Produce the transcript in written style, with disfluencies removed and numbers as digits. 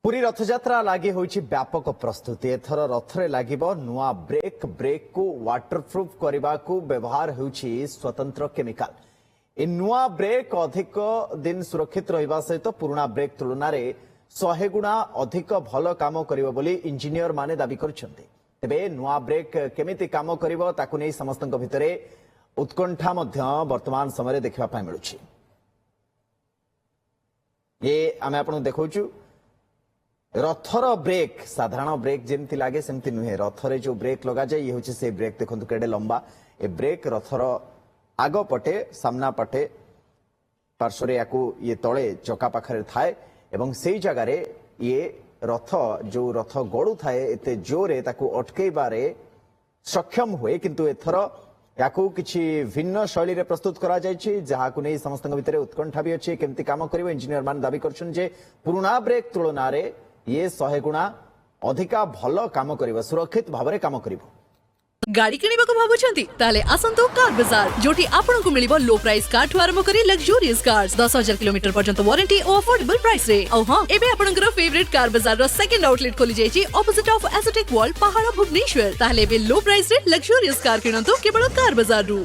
पुरी रथयात्रा लगी व्यापक प्रस्तुति एथर रथरे लगे नुआ ब्रेक ब्रेक को वाटरप्रूफ करने को व्यवहार होउछि स्वतंत्र केमिकल। ए नुआ ब्रेक अधिक दिन सुरक्षित रहिबा सहित पुराना ब्रेक तुलन में 100 गुणा अधिक भल काम करिवो बोली इंजीनियर माने दाबी करछन्ते। तेबे नुआ ब्रेक केमिति काम करिवो ताकु नै समस्तक भितरे उत्कंठा मध्य वर्तमान समय देखिबा पाइ मिलुछि। ये आमे आपन देखौछु रथर ब्रेक साधारण ब्रेक जमती लगे सेमती नुहे। रथरे जो ब्रेक लगा जाए ये होचे से ब्रेक देखंतु केडे लंबा। ए ब्रेक रथर आग पटे सामना पटे पार्श्वरे याकू ये तळे चका पाखरे थाए एवं सेई जगह रे ये रथ जो रथ गड़ू थाए एते जोरे ताकू अटकेबारे सक्षम हुए, किंतु एथर याकू किछि भिन्न शैली रे प्रस्तुत करा जायछि जहाकू नै समस्तक भितरे उत्कंठा भी अछि केमती काम करिवो। इंजीनियर मान दाबी करछन जे पुराना ब्रेक तुलना रे ये 100 गुणा अधिका भल काम करिवो, सुरक्षित भाबरे काम करिवो। गाड़ी किनिबा को भाबुछंती ताले आसंतो कार बाजार जोटी आपन को मिलिबो लो प्राइस कार ठु आरंभ करी लग्जरियस कार्स 10,000 किलोमीटर पर्यंत वारंटी और अफोर्डेबल प्राइस रे। औ हां एबे आपनकर फेवरेट कार बाजार रो सेकंड आउटलेट खोली जायछि ऑपोजिट ऑफ एसोटेक वॉल पहाड़ भुवनेश्वर। ताले बे लो प्राइस रे लग्जरियस कार किनंतो केवल कार बाजार रु।